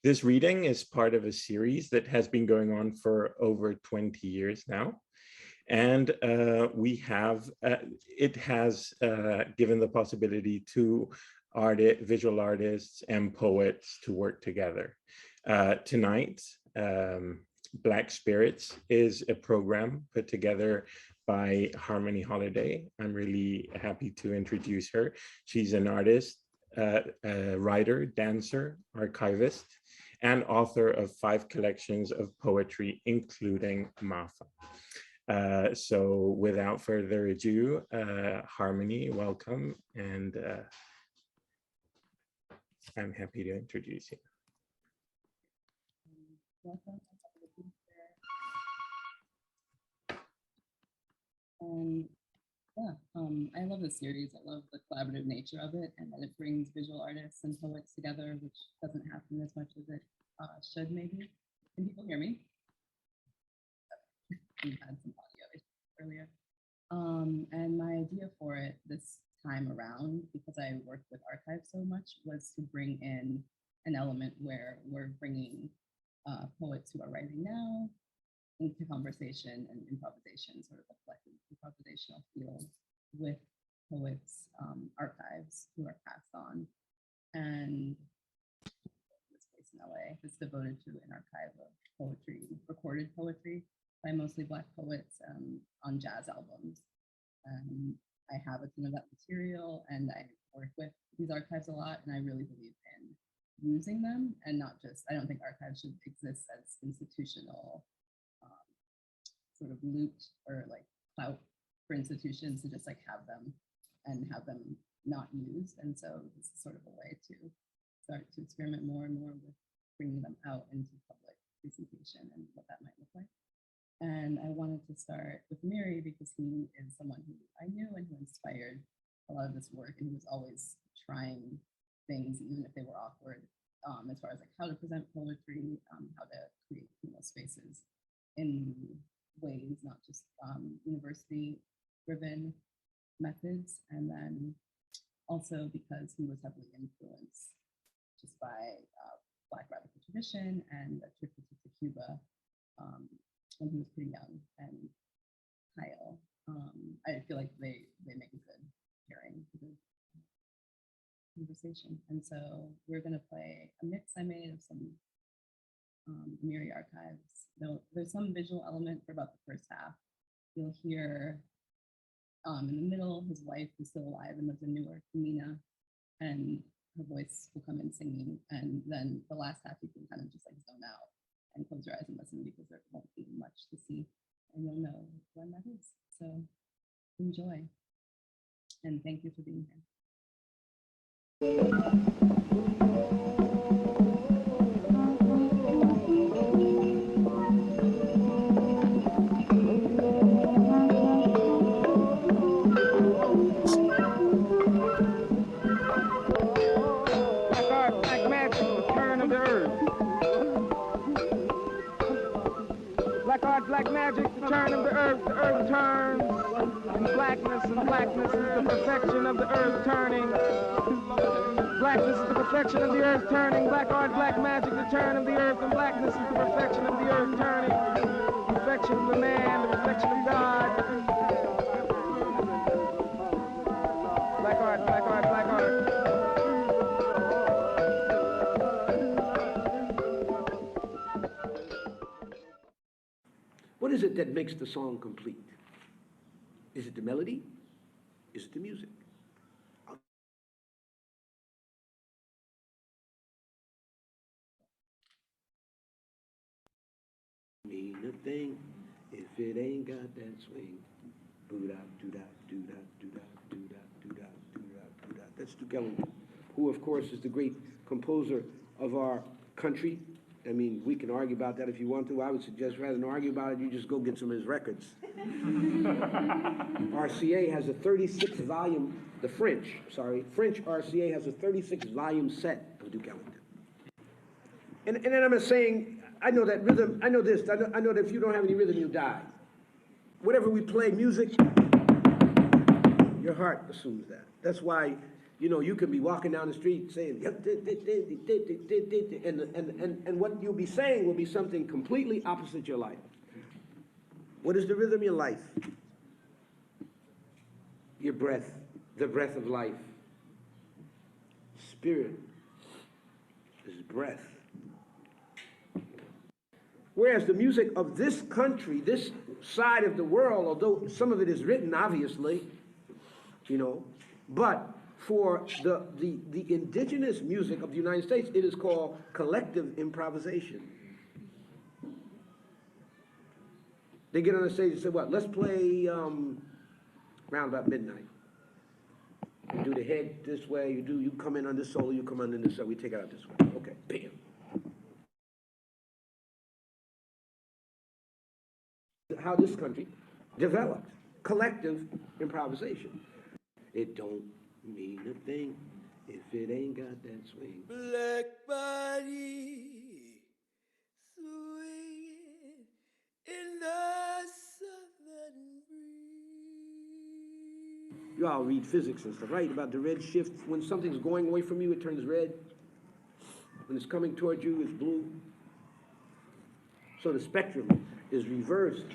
This reading is part of a series that has been going on for over 20 years now. And it has given the possibility to visual artists and poets to work together. Tonight, Black Spirits is a program put together by Harmony Holiday. I'm really happy to introduce her. She's an artist, writer, dancer, archivist, and author of 5 collections of poetry, including Mafa. So without further ado, Harmony, welcome, and I'm happy to introduce you. Welcome. And yeah, I love this series. I love the collaborative nature of it, and that it brings visual artists and poets together, which doesn't happen as much as it should, maybe. Can people hear me? We had some audio issues earlier. And my idea for it this time around, because I worked with archives so much, was to bring in an element where we're bringing poets who are writing now into conversation and improvisation, sort of a collective improvisational field with poets' archives who are passed on. And this place in LA is devoted to an archive of poetry, recorded poetry by mostly Black poets on jazz albums. I have a ton of that material, and I work with these archives a lot, and I really believe in using them, and not just, I don't think archives should exist as institutional sort of loot or like clout for institutions to just like have them and have them not used. And so this is sort of a way to start to experiment more and more with bringing them out into public presentation and what that might look like. And I wanted to start with Amiri because he is someone who I knew and who inspired a lot of this work, and he was always trying things, even if they were awkward, as far as like how to present poetry, how to create spaces in ways, not just university-driven methods. And then also because he was heavily influenced just by Black radical tradition and a trip to Cuba when he was pretty young. And Kyle, I feel like they make a good pairing for the conversation. And so we're gonna play a mix I made of some Amiri archives. There's some visual element for about the first half. You'll hear in the middle, his wife who's still alive and lives in Newark, Mina, and her voice will come in singing. And then the last half, you can kind of just like zone out and close your eyes and listen, because there won't be much to see, and you'll know when that is. So enjoy, and thank you for being here. Black magic, the turn of the earth turns, and blackness is the perfection of the earth turning. Blackness is the perfection of the earth turning. Black art, black magic, the turn of the earth, and blackness is the perfection of the earth turning. Perfection of the man, the perfection of God. Black art, black art, black art. What is it that makes the song complete? Is it the melody? Is it the music? Mean a thing if it ain't got that swing. Boo-da, doo-da, doo-da, doo-da, doo-da, doo-da, doo-da, doo-da. That's Duke Ellington, who of course is the great composer of our country. I mean, we can argue about that if you want to. I would suggest rather than argue about it, you just go get some of his records. RCA has a 36-volume, French RCA has a 36-volume set of Duke Ellington. And then I'm saying, I know that rhythm, I know this, I know that if you don't have any rhythm, you die. Whatever we play, music, your heart assumes that. That's why You know, you can be walking down the street saying, and what you'll be saying will be something completely opposite your life. What is the rhythm of your life? Your breath, the breath of life. Spirit is breath. Whereas the music of this country, this side of the world, although some of it is written, obviously, you know, but for the indigenous music of the United States, it is called collective improvisation. They get on the stage and say, what, let's play round about midnight. You do the head this way, you come in on this solo, you come on this side, we take it out this way. Okay, bam. How this country developed collective improvisation. It don't mean a thing if it ain't got that swing. Black body swinging in the southern breeze. You all read physics and stuff, right? About the red shift. When something's going away from you, it turns red. When it's coming towards you, it's blue. So the spectrum is reversed.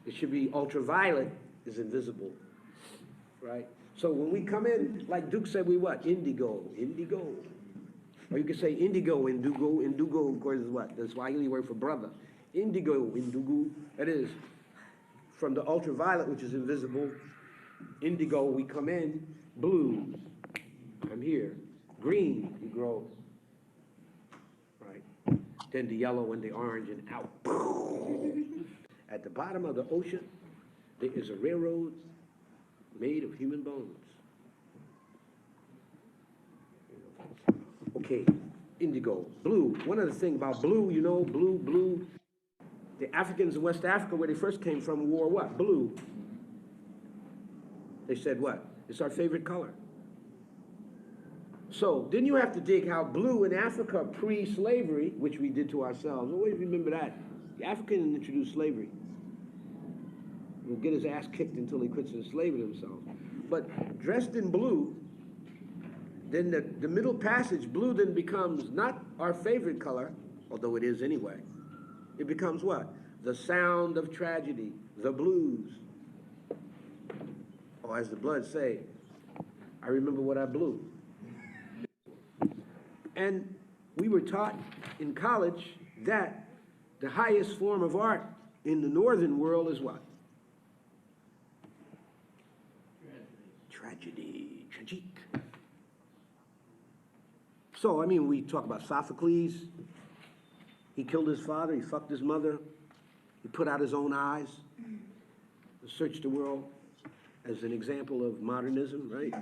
It should be ultraviolet is invisible, right? So when we come in, like Duke said, we what? Indigo, indigo. Or you could say indigo, indugo. Indugo, of course, is what? The Swahili word for brother. Indigo, indugo. That is from the ultraviolet, which is invisible. Indigo, we come in. Blue, I'm here. Green, we grow. Right? Then the yellow and the orange and out. At the bottom of the ocean, there is a railroad made of human bones. Okay, indigo, blue. One other thing about blue, you know, blue. The Africans in West Africa, where they first came from, wore what? Blue. They said what? It's our favorite color. So, then you have to dig how blue in Africa pre-slavery, which we did to ourselves. Always remember that. The African introduced slavery. He'll get his ass kicked until he quits enslaving himself. But dressed in blue, then the middle passage, blue then becomes not our favorite color, although it is anyway. It becomes what? The sound of tragedy, the blues. Or as the Bloods say, I remember what I blew. And we were taught in college that the highest form of art in the northern world is what? Tragedy, tragique. So, I mean, we talk about Sophocles. He killed his father, he fucked his mother, he put out his own eyes, searched the world as an example of modernism, right?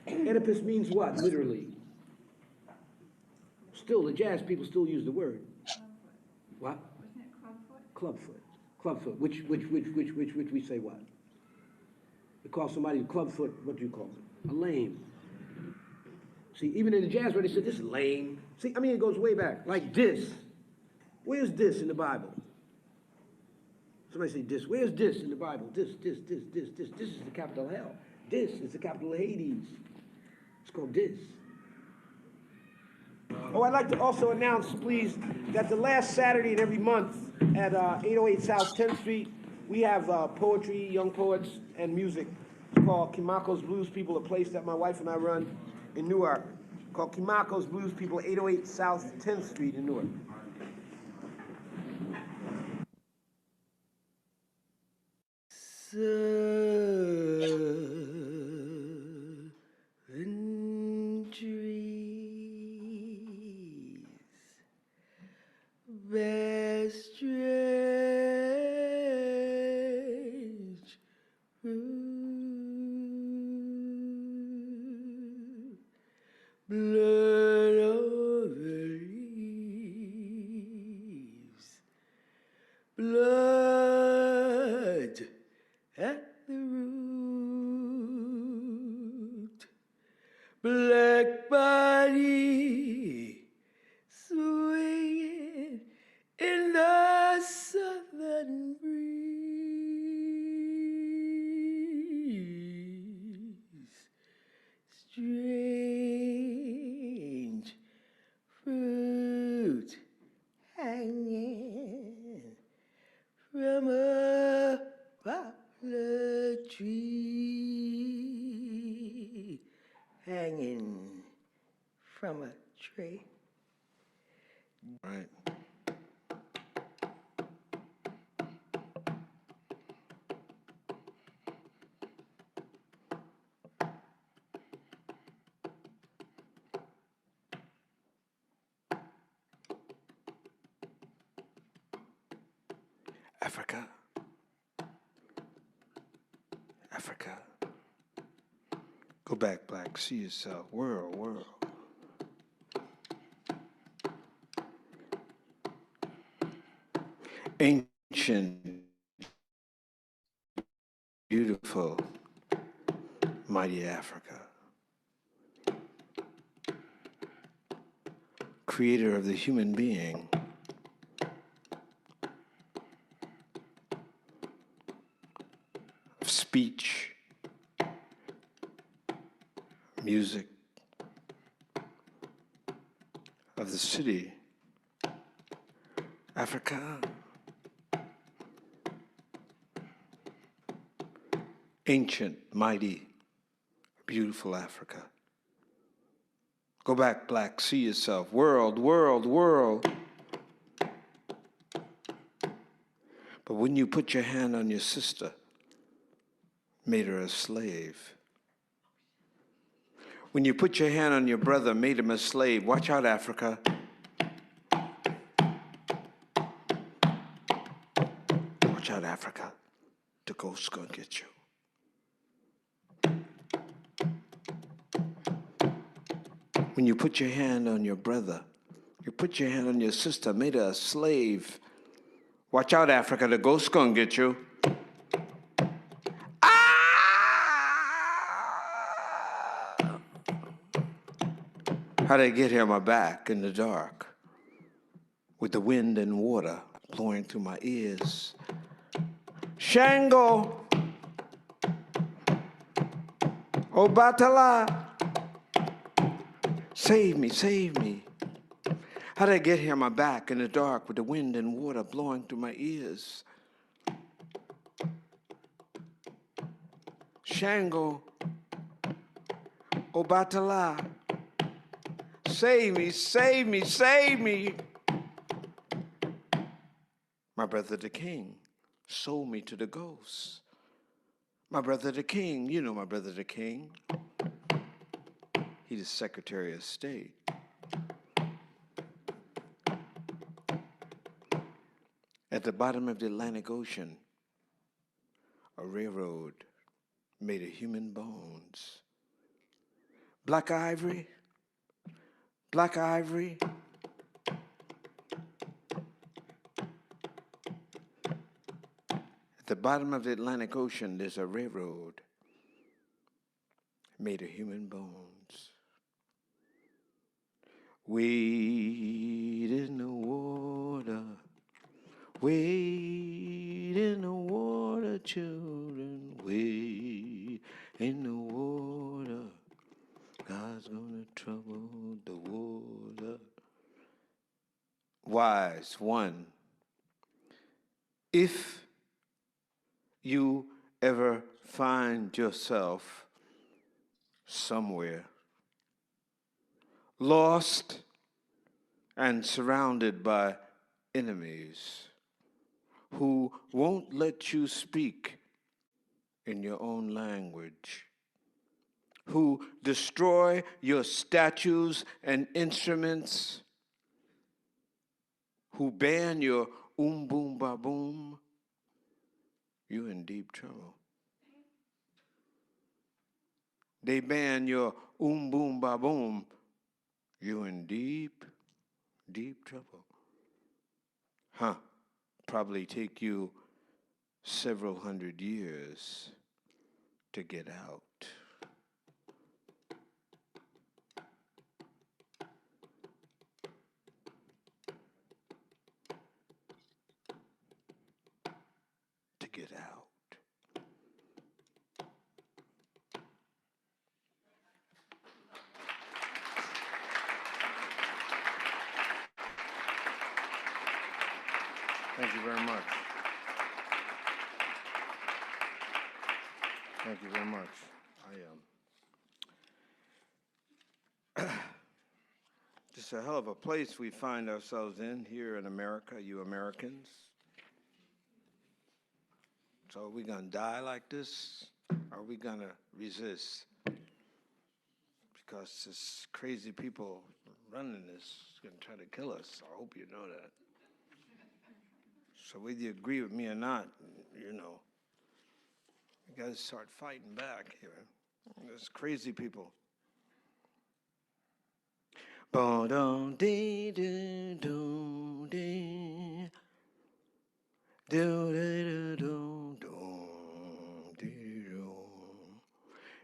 Oedipus means what, literally? Still, the jazz people still use the word. What? Wasn't it clubfoot? Clubfoot. Clubfoot. Which we say what? We call somebody clubfoot, what do you call them? A lame. See, even in the jazz where they say this is lame. See, I mean, it goes way back. Like this. Where's this in the Bible? Somebody say this. Where's this in the Bible? This. This is the capital of hell. This is the capital of Hades. It's called this. Oh, I'd like to also announce, please, that the last Saturday in every month at 808 South 10th Street, we have poetry, young poets, and music. It's called Kimako's Blues People, a place that my wife and I run in Newark, called Kimako's Blues People, 808 South 10th Street in Newark. Southern trees bear strange fruit, blood of the leaves from a tree. Right. Africa. Africa. Go back, black, see yourself. World, world. Ancient, beautiful, mighty Africa. Creator of the human being. Of speech, music, of the city. Africa. Ancient, mighty, beautiful Africa. Go back, black, see yourself. World, world, world. But when you put your hand on your sister, made her a slave. When you put your hand on your brother, made him a slave. Watch out, Africa. Watch out, Africa. The ghost's gonna get you. When you put your hand on your brother, you put your hand on your sister, made her a slave. Watch out, Africa, the ghost's gonna get you. Ah! How'd I get here on my back in the dark with the wind and water blowing through my ears? Shango, Obatala, save me, save me. How did I get here on my back in the dark with the wind and water blowing through my ears? Shango, Obatala, save me, save me, save me. My brother the king sold me to the ghosts. My brother the king, you know my brother the king. He's the Secretary of State. At the bottom of the Atlantic Ocean, a railroad made of human bones. Black ivory, black ivory. At the bottom of the Atlantic Ocean, there's a railroad made of human bones. Wade in the water, wade in the water, children, wade in the water. God's gonna trouble the water. Wise one, if you ever find yourself somewhere lost and surrounded by enemies who won't let you speak in your own language, who destroy your statues and instruments, who ban your boom ba boom, you're in deep trouble. They ban your boom ba boom, you're in deep, deep trouble. Probably take you several hundred years to get out. To get out. Thank you very much. Thank you very much. It's a hell of a place we find ourselves in here in America, you Americans. So are we going to die like this? Are we going to resist? Because this crazy people running this is going to try to kill us. I hope you know that. So whether you agree with me or not, you know, you got to start fighting back here. There's crazy people. Ba-dum dee doo doo dee. Do do do do do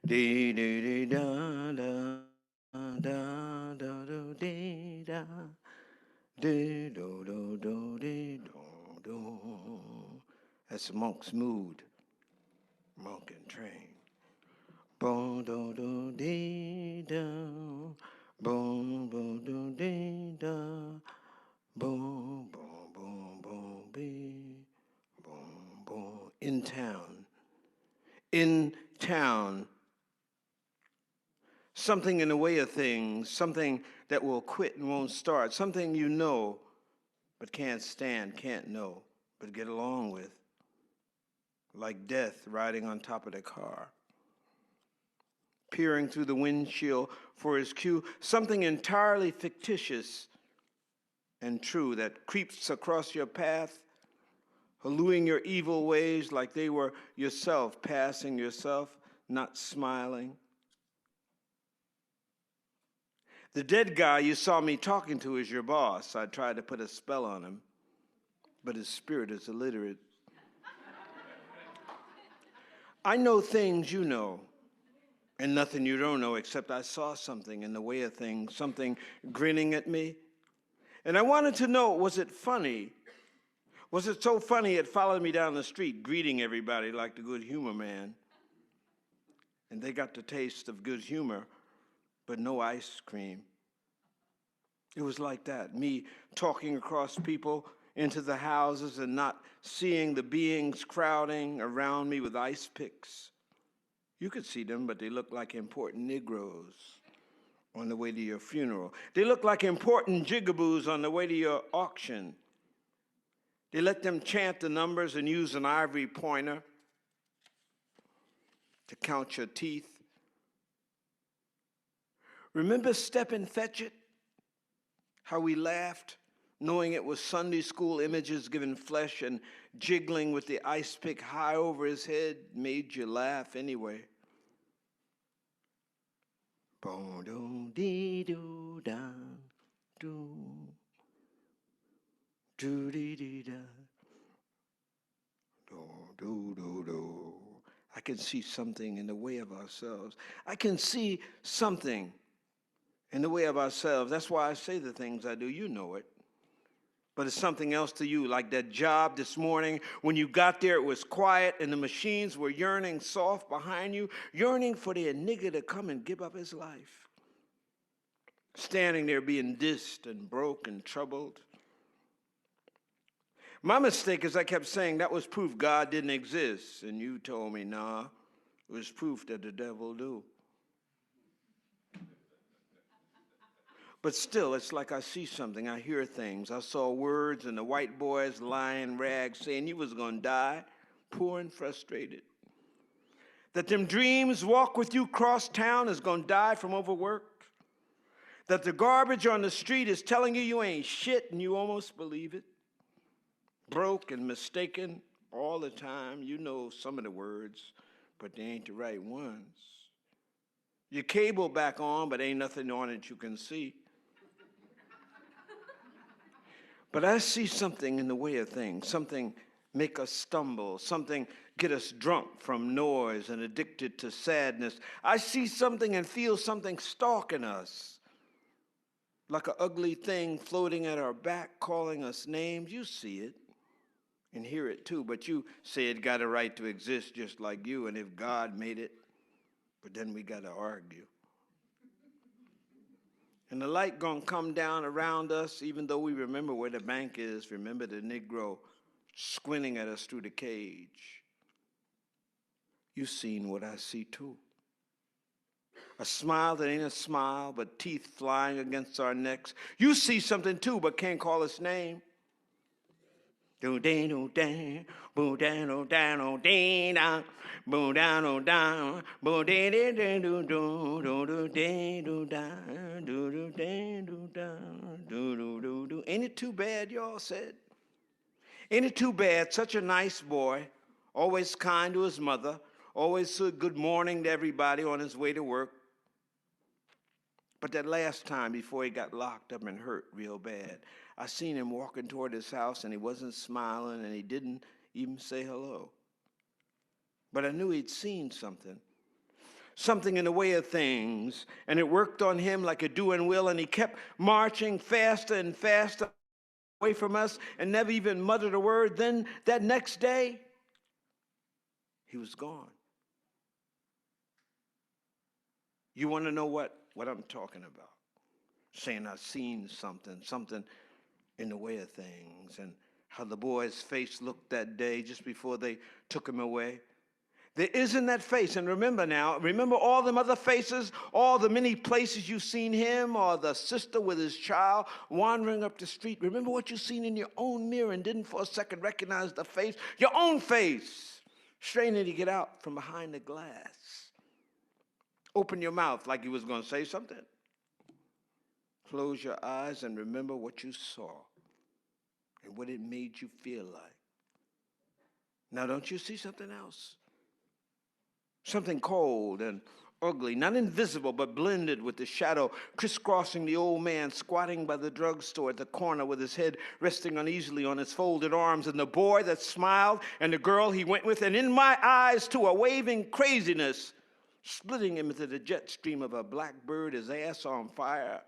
dee dee dee da da da da do dee da dee do do do dee do do. That's Monk's mood. Monk and train. Boom do do dee da. Boom boom do dee da. Boom boom boom boom bee. Boom boom. In town. In town. Something in the way of things, something that will quit and won't start, something you know but can't stand, can't know, but get along with. Like death riding on top of the car. Peering through the windshield for his cue, something entirely fictitious and true that creeps across your path, hallooing your evil ways like they were yourself, passing yourself, not smiling. The dead guy you saw me talking to is your boss. I tried to put a spell on him, but his spirit is illiterate. I know things you know, and nothing you don't know, except I saw something in the way of things, something grinning at me. And I wanted to know, was it funny? Was it so funny it followed me down the street, greeting everybody like the good humor man? And they got the taste of good humor, but no ice cream. It was like that, me talking across people into the houses and not seeing the beings crowding around me with ice picks. You could see them, but they looked like important Negroes on the way to your funeral. They looked like important jigaboos on the way to your auction. They let them chant the numbers and use an ivory pointer to count your teeth. Remember Step and Fetch It? How we laughed, knowing it was Sunday school images given flesh, and jiggling with the ice pick high over his head made you laugh anyway. Boom, doo, dee, doo, da, doo, doo, dee, dee, da, doo, doo, doo, doo. I can see something in the way of ourselves. I can see something in the way of ourselves. That's why I say the things I do. You know it. But it's something else to you, like that job this morning. When you got there, it was quiet, and the machines were yearning soft behind you, yearning for their nigger to come and give up his life. Standing there being dissed and broke and troubled. My mistake is I kept saying that was proof God didn't exist. And you told me, nah, it was proof that the devil do. But still, it's like I see something, I hear things. I saw words in the white boy's lying rags saying you was gonna die, poor and frustrated. That them dreams walk with you cross town is gonna die from overwork. That the garbage on the street is telling you you ain't shit and you almost believe it. Broke and mistaken all the time. You know some of the words, but they ain't the right ones. Your cable back on, but ain't nothing on it you can see. But I see something in the way of things, something make us stumble, something get us drunk from noise and addicted to sadness. I see something and feel something stalking us, like an ugly thing floating at our back, calling us names. You see it and hear it too, but you say it got a right to exist just like you, and if God made it, but then we got to argue. And the light gonna come down around us, even though we remember where the bank is, remember the Negro squinting at us through the cage. You've seen what I see too. A smile that ain't a smile, but teeth flying against our necks. You see something too, but can't call its name. Do dan do dan, boo dan do dan do ding dong, boo down do down, boo dan dan do do do do dan do dan do dan do dan do. Ain't it too bad, y'all said? Ain't it too bad? Such a nice boy, always kind to his mother, always said good morning to everybody on his way to work. But that last time before he got locked up and hurt real bad, I seen him walking toward his house and he wasn't smiling and he didn't even say hello. But I knew he'd seen something in the way of things, and it worked on him like a doing will, and he kept marching faster and faster away from us and never even muttered a word. Then that next day, he was gone. You want to know what I'm talking about? Saying I've seen something in the way of things, and how the boy's face looked that day just before they took him away. There isn't that face, and remember all them other faces, all the many places you've seen him, or the sister with his child wandering up the street. Remember what you've seen in your own mirror and didn't for a second recognize the face, your own face, straining to get out from behind the glass. Open your mouth like you was going to say something. Close your eyes and remember what you saw and what it made you feel like. Now, don't you see something else? Something cold and ugly, not invisible, but blended with the shadow, crisscrossing the old man squatting by the drugstore at the corner with his head resting uneasily on his folded arms, and the boy that smiled, and the girl he went with, and in my eyes, too, a waving craziness, splitting him into the jet stream of a blackbird, his ass on fire,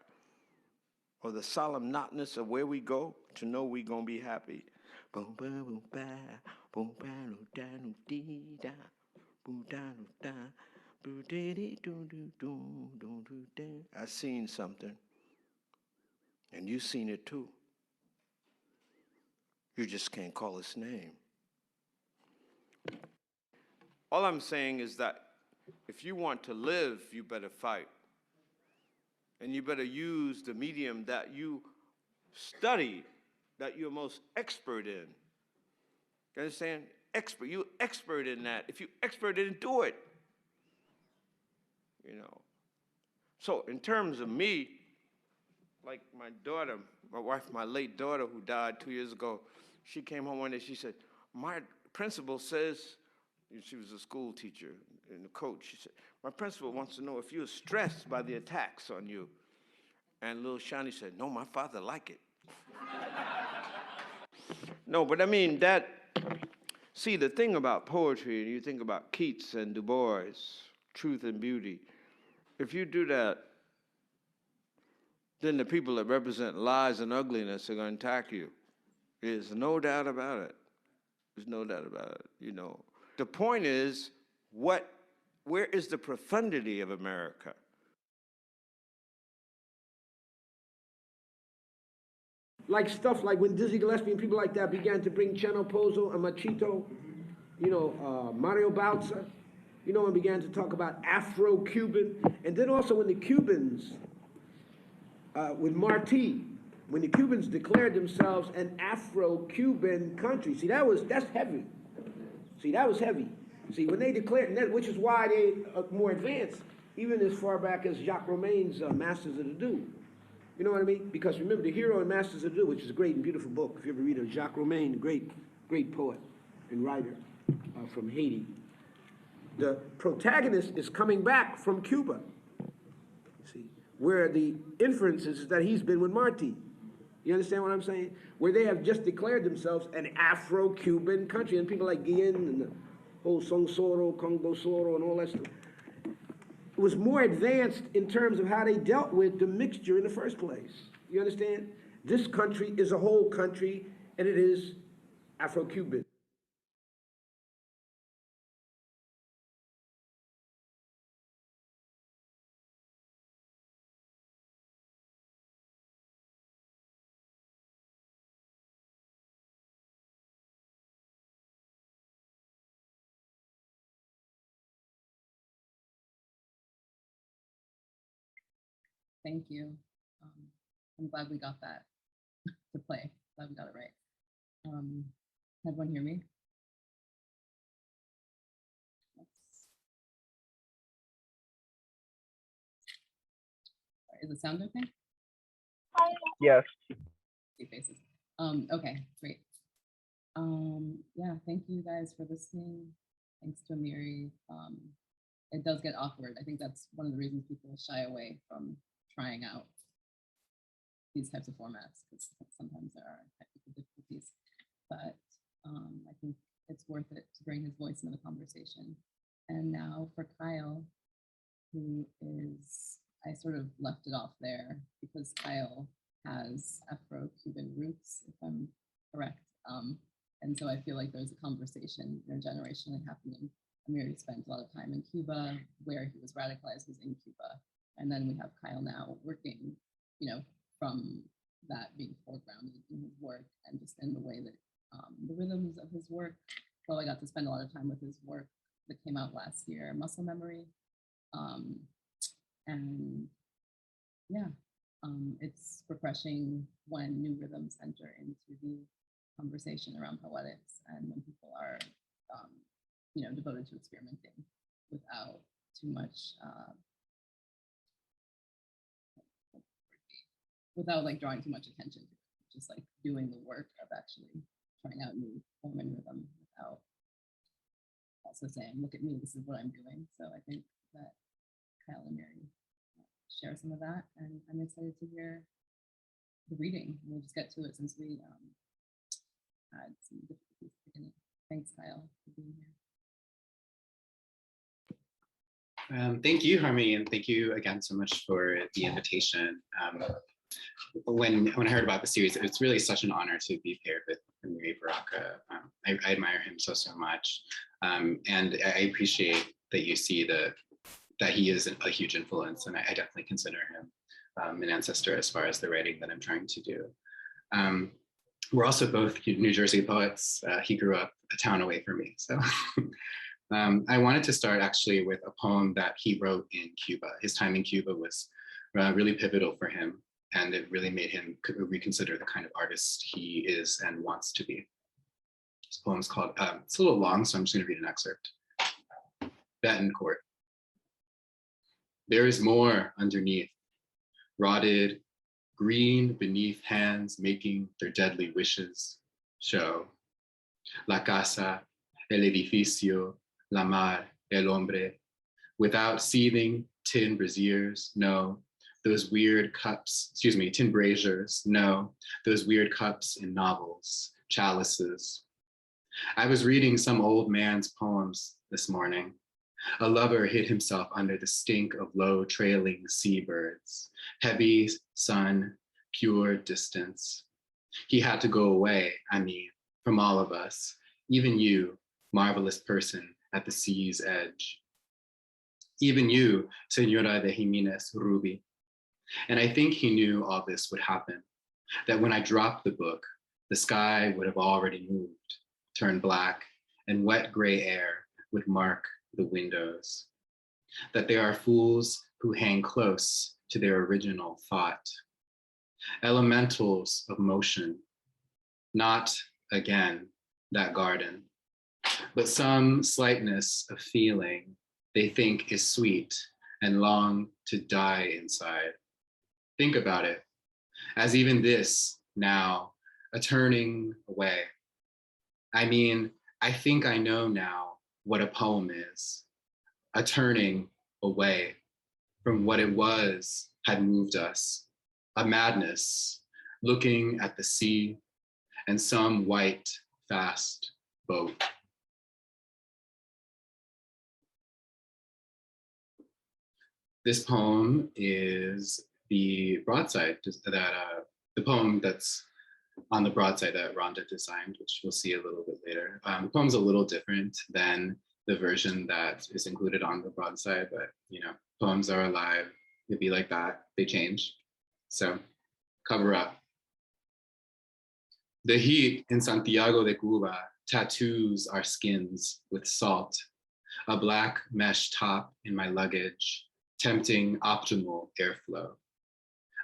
or the solemn notness of where we go to know we gonna be happy. Boom, boom, boom, ba, boom, ba, do, da, do, dee, da. I seen something, and you seen it too. You just can't call its name. All I'm saying is that if you want to live, you better fight. And you better use the medium that you study, that you're most expert in. You understand? Expert. You're expert in that. If you're expert in it, do it. You know. So in terms of me, like my daughter, my wife, my late daughter who died 2 years ago, she came home one day, she said, my principal says, she was a school teacher and a coach, she said, my principal wants to know if you're stressed by the attacks on you. And little Shani said, no, my father like it. No, but I mean that, see, the thing about poetry, and you think about Keats and Du Bois, Truth and Beauty, if you do that, then the people that represent lies and ugliness are going to attack you. There's no doubt about it. There's no doubt about it, you know. The point is, where is the profundity of America? Like stuff like when Dizzy Gillespie and people like that began to bring Cheno Pozo and Machito, you know, Mario Bauza, you know, and began to talk about Afro-Cuban. And then also when the Cubans, with Martí, when the Cubans declared themselves an Afro-Cuban country. See, that's heavy. See, that was heavy. See, when they declared, which is why they are more advanced, even as far back as Jacques Romain's Masters of the Do. You know what I mean? Because remember, the hero in Masters of the Do, which is a great and beautiful book, if you ever read it, Jacques Romain, the great poet and writer from Haiti. The protagonist is coming back from Cuba, see, where the inference is that he's been with Martí. You understand what I'm saying? Where they have just declared themselves an Afro-Cuban country, and people like Guillen and the whole Songsoro, Congo Soro, and all that stuff. It was more advanced in terms of how they dealt with the mixture in the first place. You understand? This country is a whole country, and it is Afro-Cuban. Thank you. I'm glad we got that to play. Glad we got it right. Can everyone hear me? Sorry, is the sound okay? Yes. See faces. Okay, great. Yeah, thank you guys for listening. Thanks to Amiri. It does get awkward. I think that's one of the reasons people shy away from trying out these types of formats, because sometimes there are technical difficulties. But I think it's worth it to bring his voice into the conversation. And now for Kyle, who is, I sort of left it off there because Kyle has Afro-Cuban roots, if I'm correct. And so I feel like there's a conversation intergenerationally happening. Amiri spent a lot of time in Cuba, where he was radicalized was in Cuba. And then we have Kyle now working, from that being foregrounded in his work and just in the way that the rhythms of his work. So I got to spend a lot of time with his work that came out last year, Muscle Memory. And yeah, it's refreshing when new rhythms enter into the conversation around poetics and when people are, devoted to experimenting without too much, without like drawing too much attention to it, just like doing the work of actually trying out new form and rhythm without also saying, look at me, this is what I'm doing. So I think that Kyle and Mary share some of that, and I'm excited to hear the reading. We'll just get to it since we had some difficulties at the beginning. Thanks, Kyle, for being here. Thank you, Harmony, and thank you again so much for the invitation. When I heard about the series, it's really such an honor to be paired with Amiri Baraka. I admire him so much, and I appreciate that you see that he is a huge influence, and I definitely consider him an ancestor as far as the writing that I'm trying to do. We're also both New Jersey poets. He grew up a town away from me, so. I wanted to start actually with a poem that he wrote in Cuba. His time in Cuba was really pivotal for him, and it really made him reconsider the kind of artist he is and wants to be. This poem's called, it's a little long, so I'm just gonna read an excerpt. Betancourt. There is more underneath, rotted, green beneath hands making their deadly wishes show. La casa, el edificio, la mar, el hombre, without seething tin braziers, no, those weird cups, tin braziers, no, those weird cups in novels, chalices. I was reading some old man's poems this morning. A lover hid himself under the stink of low trailing seabirds, heavy sun, pure distance. He had to go away, from all of us, even you, marvelous person at the sea's edge. Even you, Senora de Jimenez Ruby. And I think he knew all this would happen, that when I dropped the book, the sky would have already moved, turned black, and wet gray air would mark the windows. That there are fools who hang close to their original thought. Elementals of motion, not, again, that garden, but some slightness of feeling they think is sweet and long to die inside. Think about it, as even this now, a turning away. I think I know now what a poem is, a turning away from what it was had moved us, a madness, looking at the sea and some white, fast boat. This poem is the broadside the poem that's on the broadside that Rhonda designed, which we'll see a little bit later. The poem's a little different than the version that is included on the broadside, but poems are alive. It'd be like that, they change. So cover up. The heat in Santiago de Cuba tattoos our skins with salt. A black mesh top in my luggage, tempting optimal airflow.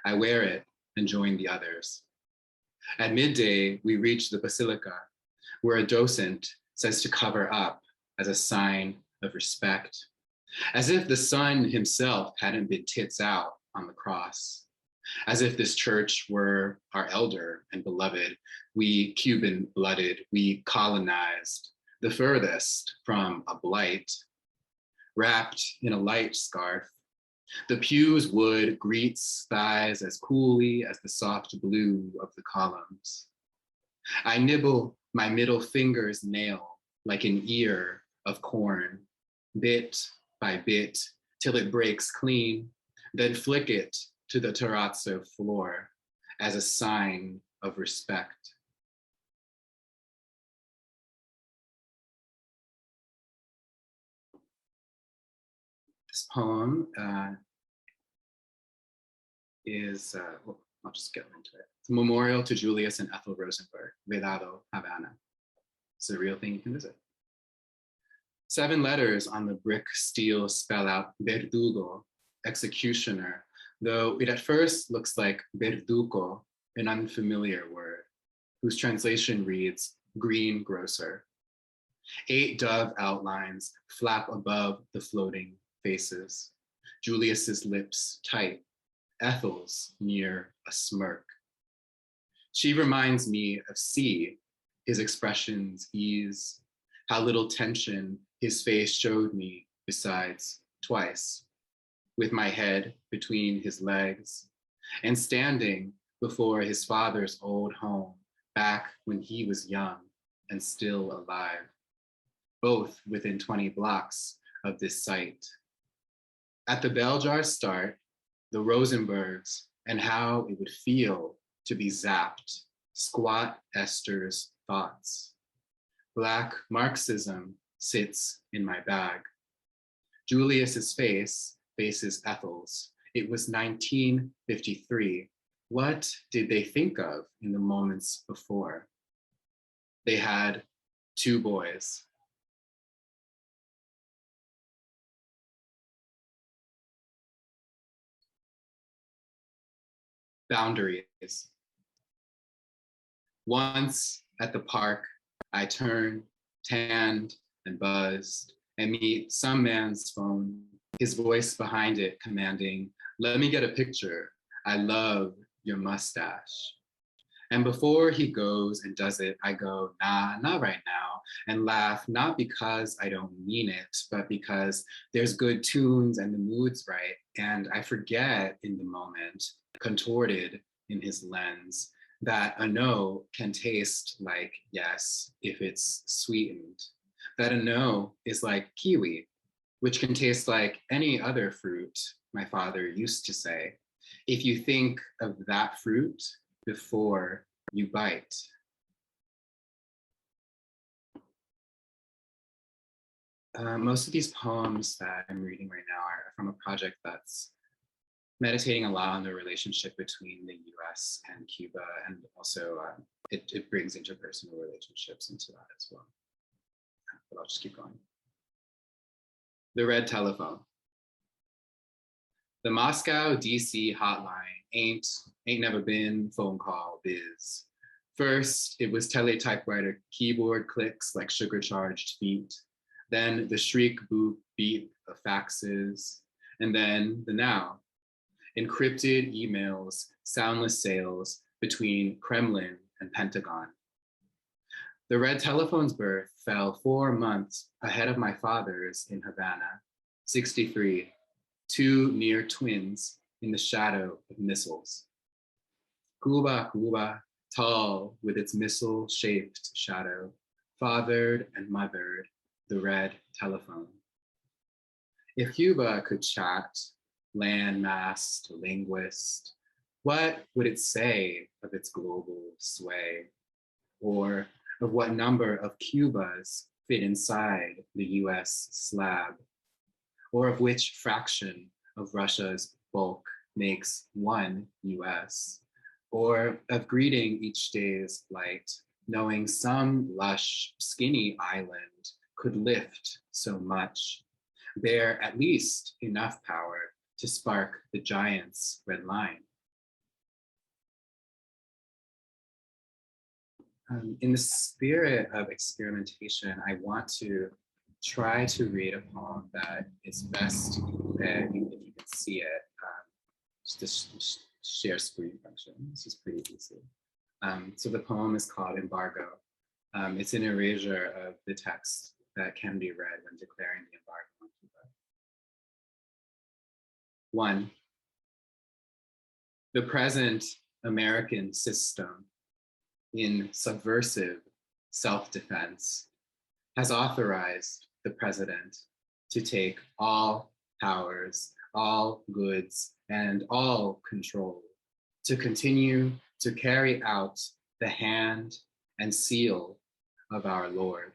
I wear it and join the others. At midday, we reach the basilica, where a docent says to cover up as a sign of respect, as if the Son himself hadn't been tits out on the cross, as if this church were our elder and beloved, we Cuban-blooded, we colonized, the furthest from a blight. Wrapped in a light scarf, the pew's wood greets thighs as coolly as the soft blue of the columns. I nibble my middle finger's nail like an ear of corn, bit by bit, till it breaks clean, then flick it to the terrazzo floor as a sign of respect. This poem well, I'll just get into it. It's a memorial to Julius and Ethel Rosenberg, Velado, Havana. It's a real thing you can visit. 7 letters on the brick steel spell out verdugo, executioner, though it at first looks like verdugo, an unfamiliar word, whose translation reads greengrocer. 8 dove outlines flap above the floating faces. Julius's lips tight, Ethel's near a smirk. She reminds me of C, his expression's ease, how little tension his face showed me besides twice, with my head between his legs, and standing before his father's old home back when he was young and still alive, both within 20 blocks of this site. At the bell jar start, the Rosenbergs and how it would feel to be zapped, squat Esther's thoughts. Black Marxism sits in my bag. Julius's face faces Ethel's. It was 1953. What did they think of in the moments before? They had 2 boys. Boundaries. Once at the park, I turned, tanned, and buzzed, and meet some man's phone, his voice behind it commanding, "Let me get a picture. I love your mustache." And before he goes and does it, I go, "Nah, not right now," and laugh, not because I don't mean it, but because there's good tunes and the mood's right. And I forget in the moment, contorted in his lens, that a no can taste like yes if it's sweetened. That a no is like kiwi, which can taste like any other fruit, my father used to say, if you think of that fruit before you bite. Most of these poems that I'm reading right now are from a project that's meditating a lot on the relationship between the US and Cuba, and also it brings interpersonal relationships into that as well. But I'll just keep going. The red telephone. The Moscow DC hotline ain't never been phone call biz. First, it was teletypewriter keyboard clicks like sugar-charged feet. Then the shriek boop beep of faxes. And then the now. Encrypted emails, soundless sales between Kremlin and Pentagon. The red telephone's birth fell 4 months ahead of my father's in Havana, 63, 2 near twins in the shadow of missiles. Cuba, Cuba, tall with its missile-shaped shadow, fathered and mothered the red telephone. If Cuba could chat, landmass to linguist, what would it say of its global sway? Or of what number of Cubas fit inside the US slab? Or of which fraction of Russia's bulk makes one US? Or of greeting each day's light, knowing some lush, skinny island could lift so much, bear at least enough power to spark the giant's red line. In the spirit of experimentation, I want to try to read a poem that is best read, if you can see it, just the share screen function. This is pretty easy. So the poem is called Embargo. It's an erasure of the text that can be read when declaring the embargo on Cuba. 1. The present American system in subversive self-defense has authorized the president to take all powers, all goods, and all control to continue to carry out the hand and seal of our Lord.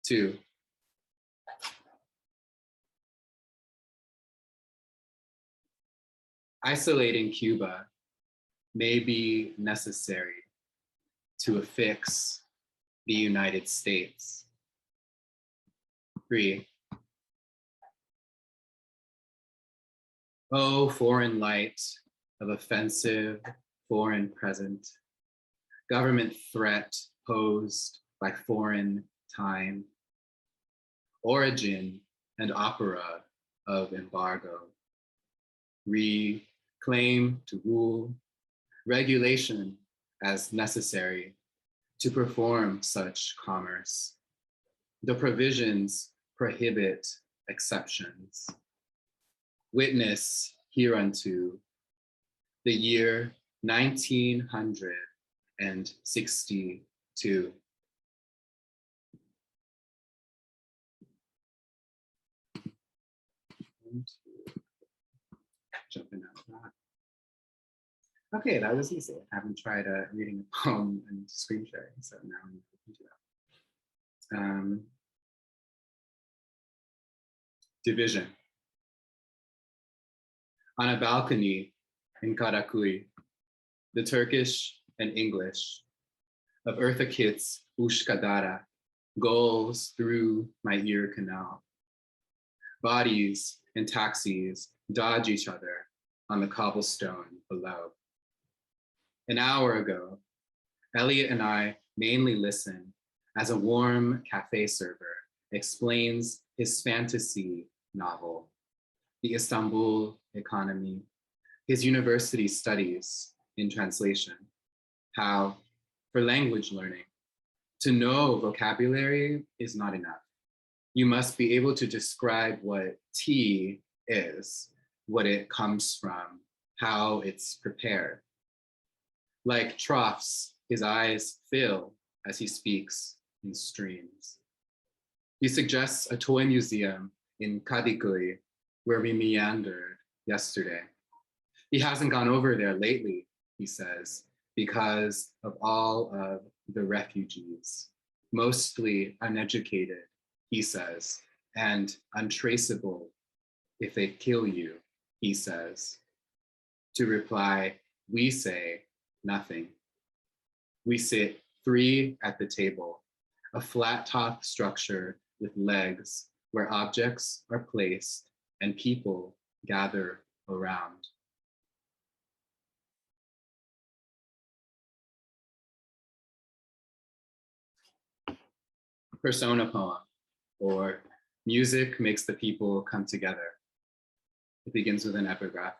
2. Isolating Cuba may be necessary to affix the United States. 3. Oh, foreign light of offensive foreign present, government threat posed by foreign time, origin and opera of embargo, reclaim to rule, regulation as necessary to perform such commerce. The provisions prohibit exceptions. Witness hereunto the year 1962. Jumping out of that. Okay, that was easy. I haven't tried reading a poem and screen sharing, so now I'm going to do that. Division. On a balcony in Karakui, the Turkish and English of Eartha Kitt's Ushkadara goes through my ear canal. Bodies and taxis dodge each other on the cobblestone below. An hour ago, Elliot and I mainly listened as a warm cafe server explains his fantasy novel, The Istanbul Economy, his university studies in translation, how, for language learning, to know vocabulary is not enough. You must be able to describe what tea is, what it comes from, how it's prepared. Like troughs, his eyes fill as he speaks in streams. He suggests a toy museum in Kadikui, where we meandered yesterday. He hasn't gone over there lately, he says, because of all of the refugees, mostly uneducated, he says, and untraceable if they kill you, he says. To reply, we say nothing. We sit 3 at the table, a flat top structure with legs where objects are placed and people gather around. Persona poem, or music makes the people come together. It begins with an epigraph.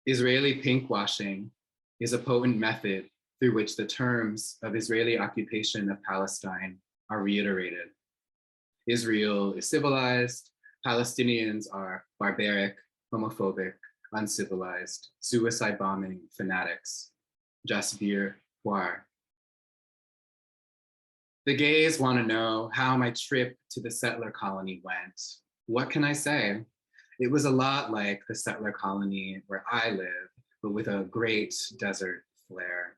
Israeli pinkwashing is a potent method through which the terms of Israeli occupation of Palestine are reiterated. Israel is civilized, Palestinians are barbaric, homophobic, uncivilized, suicide bombing fanatics. Jasbir War. The gays want to know how my trip to the settler colony went. What can I say? It was a lot like the settler colony where I live, but with a great desert flair.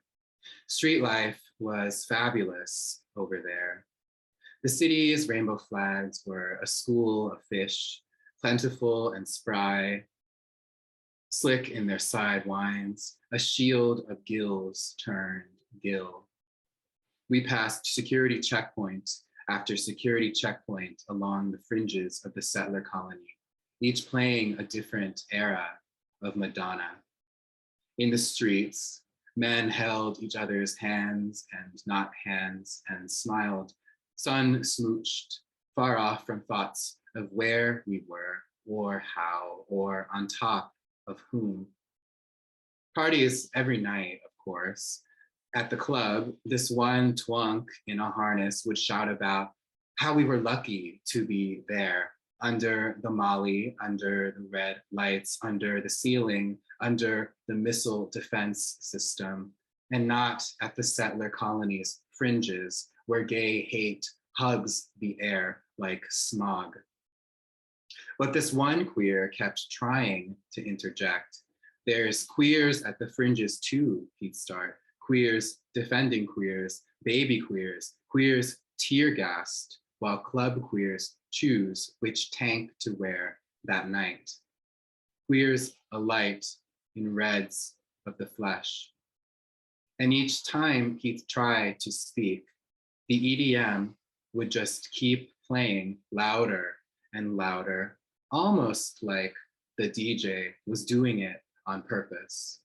Street life was fabulous over there. The city's rainbow flags were a school of fish, plentiful and spry, slick in their side wines, a shield of gills turned gill. We passed security checkpoint after security checkpoint along the fringes of the settler colony, each playing a different era of Madonna. In the streets, Men held each other's hands and not hands and smiled. Sun smooched, far off from thoughts of where we were, or how, or on top of whom. Parties every night, of course. At the club, this one twunk in a harness would shout about how we were lucky to be there, under the molly, under the red lights, under the ceiling, under the missile defense system, and not at the settler colonies' fringes, where gay hate hugs the air like smog. But this one queer kept trying to interject. There's queers at the fringes too, he'd start. Queers defending queers, baby queers, queers tear-gassed, while club queers choose which tank to wear that night. Queers alight in reds of the flesh. And each time he'd try to speak, the EDM would just keep playing louder and louder, almost like the DJ was doing it on purpose.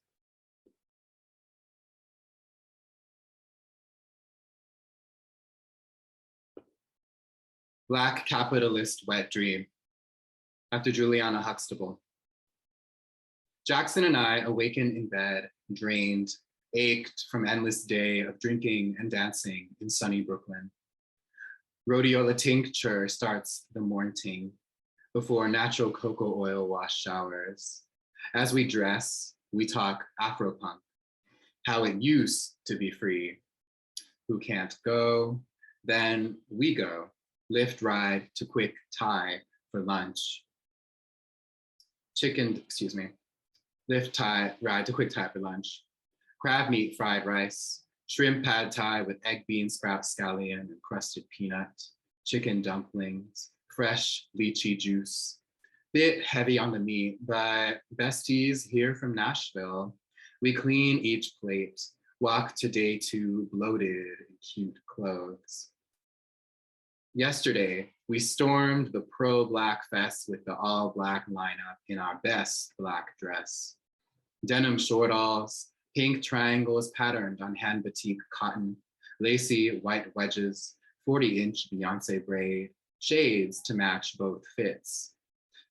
Black capitalist wet dream, after Juliana Huxtable. Jackson and I awaken in bed, drained, ached from endless day of drinking and dancing in sunny Brooklyn. Rhodiola tincture starts the morning before natural cocoa oil wash showers. As we dress, we talk Afropunk, how it used to be free. Who can't go? Then we go. Lyft ride to Quick Thai for lunch. Lyft ride to Quick Thai for lunch. Crab meat fried rice, shrimp pad thai with egg, bean, sprout, scallion, and crusted peanut, chicken dumplings, fresh lychee juice. Bit heavy on the meat, but besties here from Nashville. We clean each plate, walk to day 2 bloated in cute clothes. Yesterday, we stormed the pro-Black fest with the all-Black lineup in our best Black dress. Denim short-alls, pink triangles patterned on hand batik cotton, lacy white wedges, 40-inch Beyonce braid, shades to match both fits.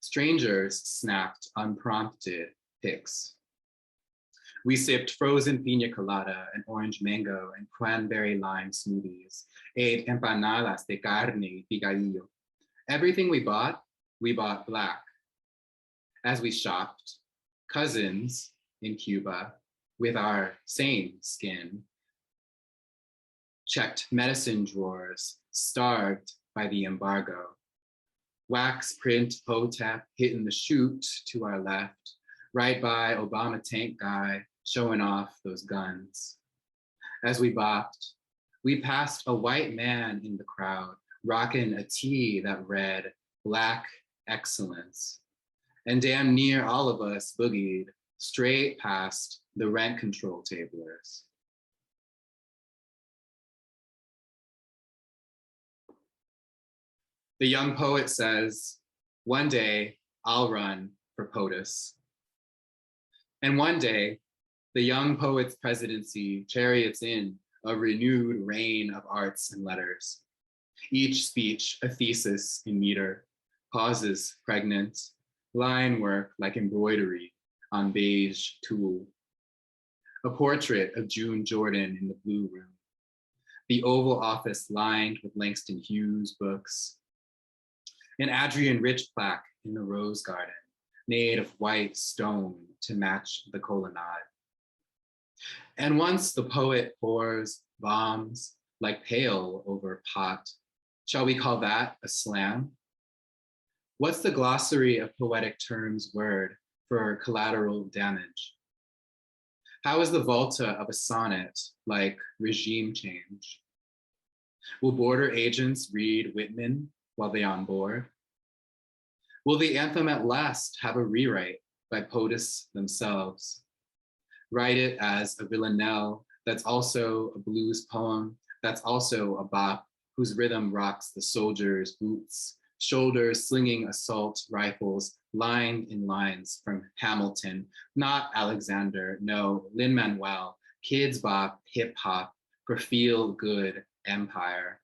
Strangers snapped unprompted pics. We sipped frozen piña colada and orange mango and cranberry lime smoothies, ate empanadas de carne y picadillo. Everything we bought Black. As we shopped, cousins in Cuba with our same skin, checked medicine drawers, starved by the embargo. Wax print Hotep hitting the chute to our left, right by Obama tank guy showing off those guns. As we bopped, we passed a white man in the crowd, rocking a tee that read Black Excellence. And damn near all of us boogied straight past the rent control tablers. The young poet says, one day I'll run for POTUS. And one day, the young poet's presidency chariots in a renewed reign of arts and letters. Each speech a thesis in meter, pauses pregnant, line work like embroidery on beige tulle. A portrait of June Jordan in the blue room. The Oval Office lined with Langston Hughes books. An Adrian Rich plaque in the Rose Garden, made of white stone to match the colonnade. And once the poet pours bombs like pail over pot, shall we call that a slam? What's the glossary of poetic terms word for collateral damage? How is the volta of a sonnet like regime change? Will border agents read Whitman while they on board? Will the anthem at last have a rewrite by POTUS themselves? Write it as a villanelle that's also a blues poem, that's also a bop, whose rhythm rocks the soldiers' boots, shoulders slinging assault rifles lined in lines from Hamilton, not Alexander, no, Lin-Manuel, kids bop, hip hop for feel good empire.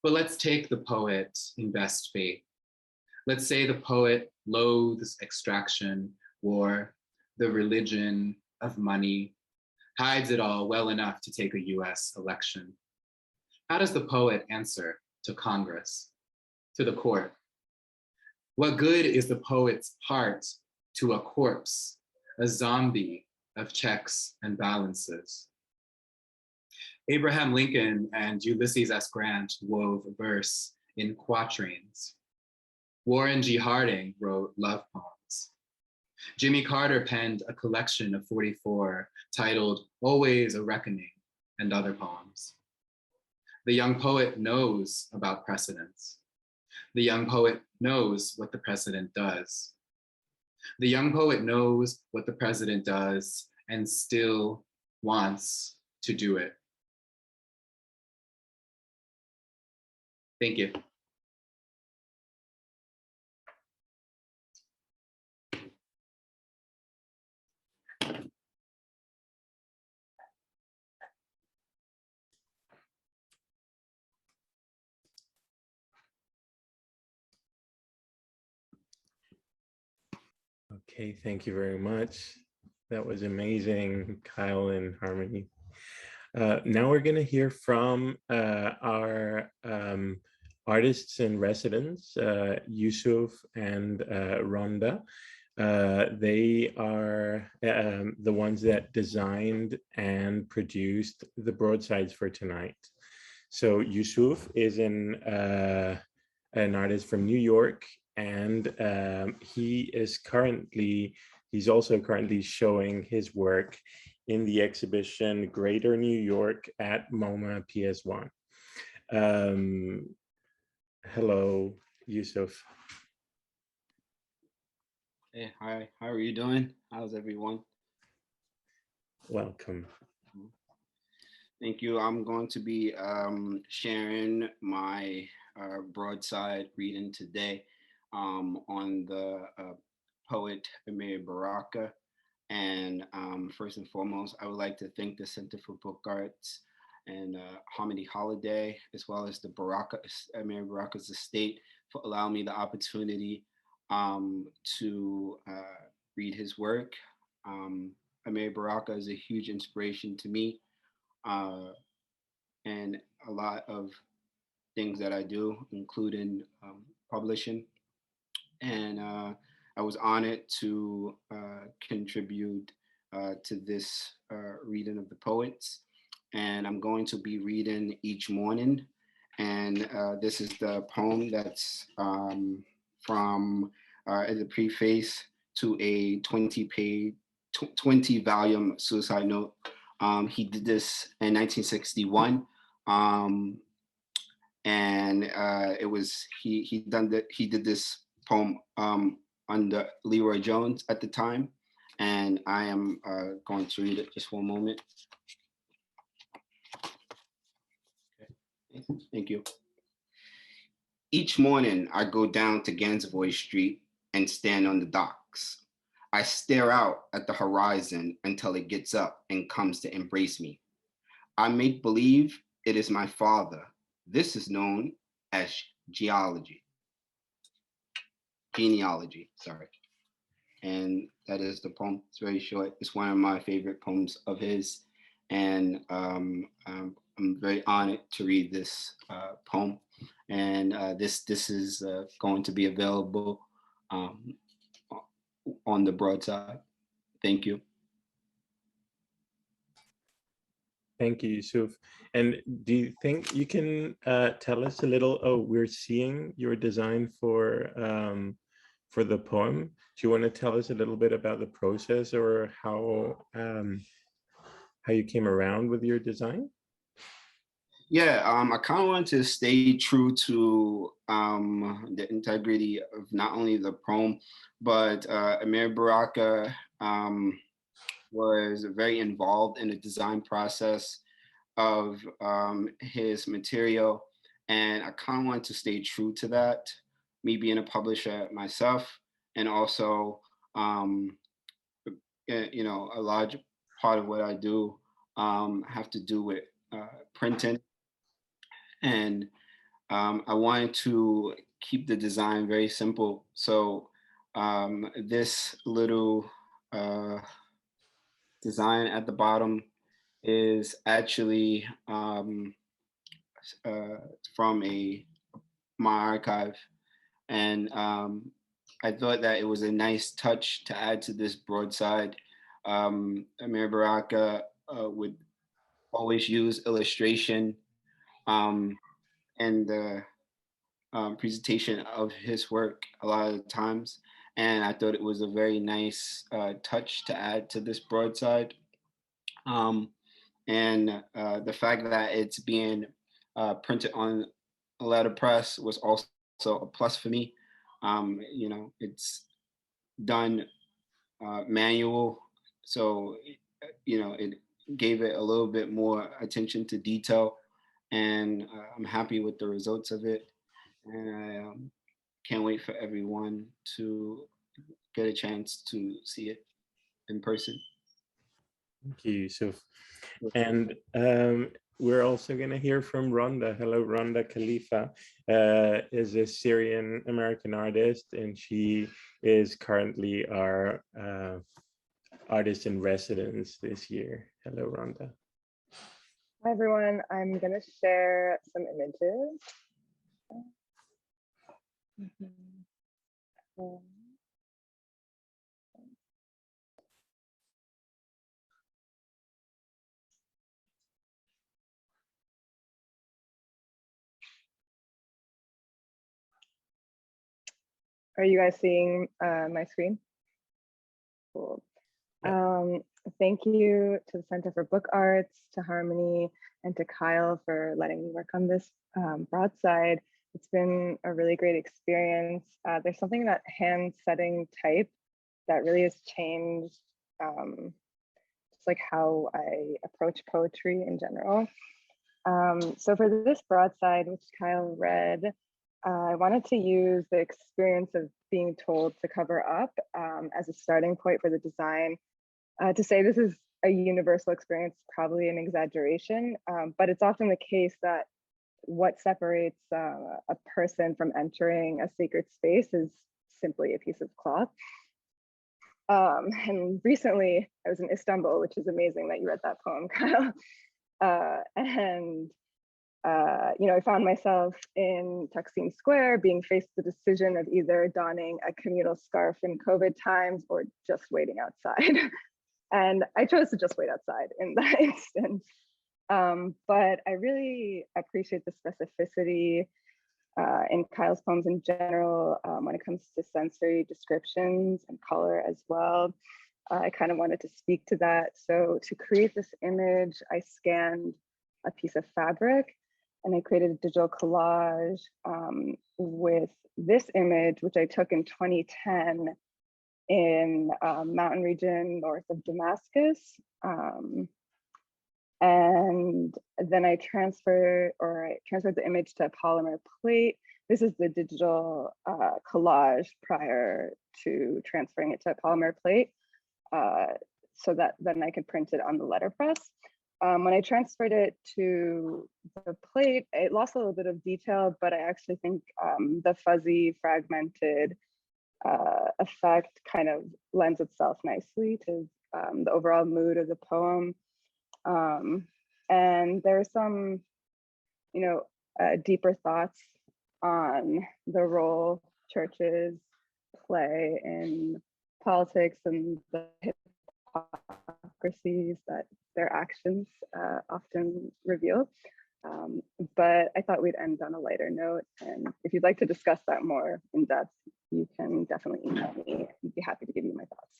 But let's take the poet in best faith. Let's say the poet loathes extraction, war, the religion of money, hides it all well enough to take a US election. How does the poet answer to Congress, to the court? What good is the poet's heart to a corpse, a zombie of checks and balances? Abraham Lincoln and Ulysses S. Grant wove verse in quatrains. Warren G. Harding wrote love poems. Jimmy Carter penned a collection of 44 titled Always a Reckoning and other poems. The young poet knows about precedents. The young poet knows what the president does. The young poet knows what the president does and still wants to do it. Thank you. Okay, thank you very much. That was amazing, Kyle and Harmony. Now we're going to hear from our artists in residence, Yusuf and Rhonda. They are the ones that designed and produced the broadsides for tonight. So Yusuf is an artist from New York, and he's also currently showing his work in the exhibition Greater New York at MoMA PS1. Hello, Yusuf. Hey, hi, how are you doing? How's everyone? Welcome. Thank you. I'm going to be sharing my broadside reading today on the poet Amiri Baraka. And first and foremost, I would like to thank the Center for Book Arts and Hamidi Holiday, as well as the Amiri Baraka's estate, for allowing me the opportunity to read his work. Amiri Baraka is a huge inspiration to me and a lot of things that I do, including publishing. And I was honored to contribute to this reading of the poets. And I'm going to be reading each morning. And this is the poem that's from as a preface to a 20 volume suicide note. He did this in 1961. And it was, he did this poem under Leroy Jones at the time. And I am going to read it. Just one moment. Okay. Thank you. Each morning I go down to Gansevoy Street and stand on the docks. I stare out at the horizon until it gets up and comes to embrace me. I make believe it is my father. This is known as genealogy, sorry. And that is the poem. It's very short. It's one of my favorite poems of his. And I'm very honored to read this poem. And this is going to be available on the broadside. Thank you. Thank you, Yusuf. And do you think you can tell us a little? Oh, we're seeing your design for the poem. Do you want to tell us a little bit about the process or how you came around with your design? Yeah, I kind of wanted to stay true to the integrity of not only the poem, but Amiri Baraka was very involved in the design process of his material. And I kind of wanted to stay true to that, me being a publisher myself, and also, a large part of what I do have to do with printing. And I wanted to keep the design very simple. So this little design at the bottom is actually from my archive. And I thought that it was a nice touch to add to this broadside. Amiri Baraka would always use illustration in the presentation of his work a lot of the times. And I thought it was a very nice touch to add to this broadside. And the fact that it's being printed on a letterpress was also a plus for me. You know, it's done manual, so you know, it gave it a little bit more attention to detail, and I'm happy with the results of it. And I can't wait for everyone to get a chance to see it in person. Thank you, Yusuf. And we're also going to hear from Rhonda. Hello, Rhonda Khalifeh is a Syrian American artist, and she is currently our artist in residence this year. Hello, Rhonda. Hi, everyone. I'm going to share some images. Are you guys seeing my screen? Cool. Thank you to the Center for Book Arts, to Harmony, and to Kyle for letting me work on this broadside. It's been a really great experience. There's something about hand setting type that really has changed just like how I approach poetry in general. So for this broadside, which Kyle read, I wanted to use the experience of being told to cover up as a starting point for the design. To say this is a universal experience, probably an exaggeration, but it's often the case that what separates a person from entering a sacred space is simply a piece of cloth. And recently I was in Istanbul, which is amazing that you read that poem, Kyle. You know, I found myself in Taksim Square being faced with the decision of either donning a communal scarf in COVID times or just waiting outside. And I chose to just wait outside in that instance. But I really appreciate the specificity in Kyle's poems in general when it comes to sensory descriptions and color as well. I kind of wanted to speak to that. So to create this image, I scanned a piece of fabric and I created a digital collage with this image, which I took in 2010 in a mountain region north of Damascus. And then I transferred the image to a polymer plate. This is the digital collage prior to transferring it to a polymer plate so that then I could print it on the letterpress. When I transferred it to the plate, it lost a little bit of detail, but I actually think the fuzzy, fragmented effect kind of lends itself nicely to the overall mood of the poem. And there are some, you know, deeper thoughts on the role churches play in politics and the hypocrisies that their actions often reveal. But I thought we'd end on a lighter note. And if you'd like to discuss that more in depth, you can definitely email me. I'd be happy to give you my thoughts.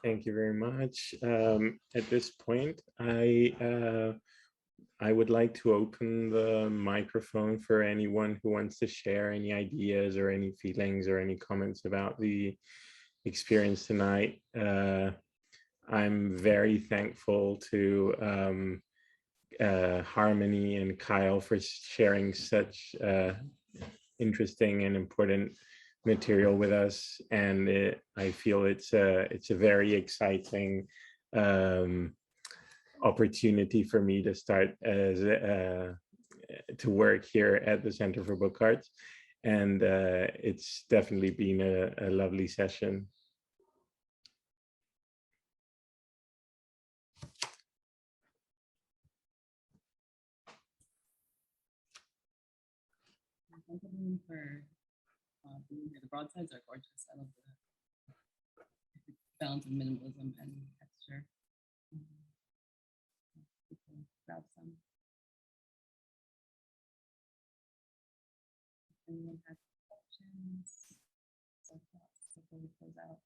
Thank you very much. At this point, I would like to open the microphone for anyone who wants to share any ideas or any feelings or any comments about the experience tonight. I'm very thankful to Harmony and Kyle for sharing such interesting and important material with us, and I feel it's a very exciting opportunity for me to start as to work here at the Center for Book Arts, and it's definitely been a lovely session. Thank you for being here. The broadsides are gorgeous. I love the balance of minimalism and texture. Grab some. Anyone has questions? So before we close out.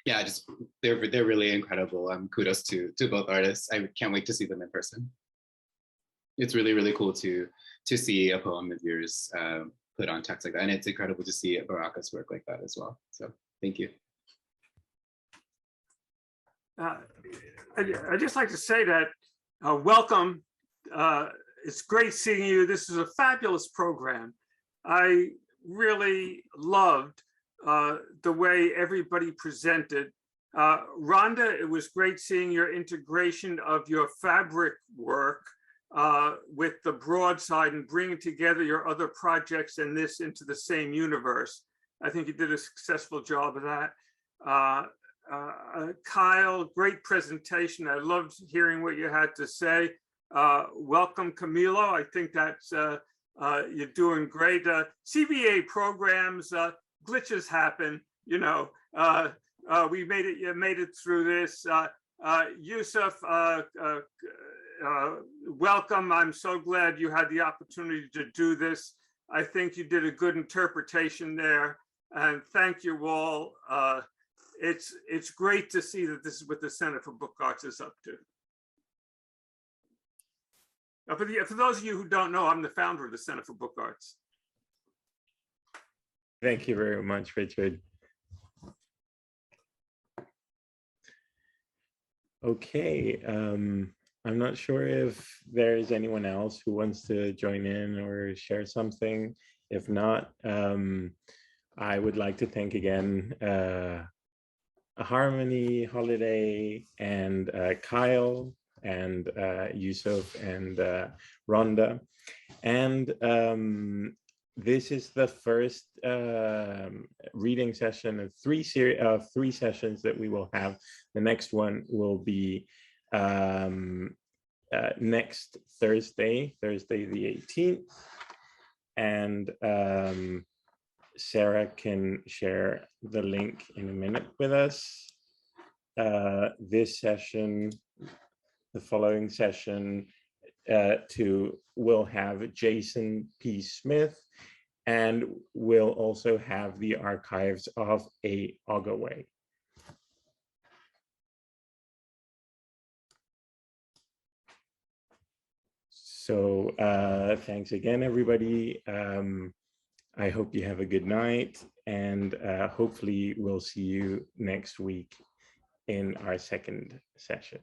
Yeah, just they're really incredible. Kudos to both artists. I can't wait to see them in person. It's really, really cool to see a poem of yours put on text like that, and it's incredible to see Baraka's work like that as well. So thank you. I'd just like to say that welcome. It's great seeing you. This is a fabulous program. I really loved the way everybody presented. Rhonda, it was great seeing your integration of your fabric work with the broadside and bringing together your other projects and this into the same universe. I think you did a successful job of that. Kyle, great presentation. I loved hearing what you had to say. Welcome, Camilo. I think that's you're doing great. CBA programs, glitches happen. You know, we made it. You made it through this. Yusuf, welcome. I'm so glad you had the opportunity to do this. I think you did a good interpretation there, and thank you all. It's great to see that this is what the Center for Book Arts is up to. For those of you who don't know, I'm the founder of the Center for Book Arts. Thank you very much, Richard. Okay, I'm not sure if there is anyone else who wants to join in or share something. If not, I would like to thank again Harmony, Holiday, and Kyle, and Yusuf, and Rhonda. And this is the first reading session of three sessions that we will have. The next one will be next Thursday, the 18th. And Sarah can share the link in a minute with us. This session, the following session, will have Jason P. Smith, and we'll also have the archives of A. Ogaway. So thanks again, everybody. I hope you have a good night, and hopefully we'll see you next week in our second session.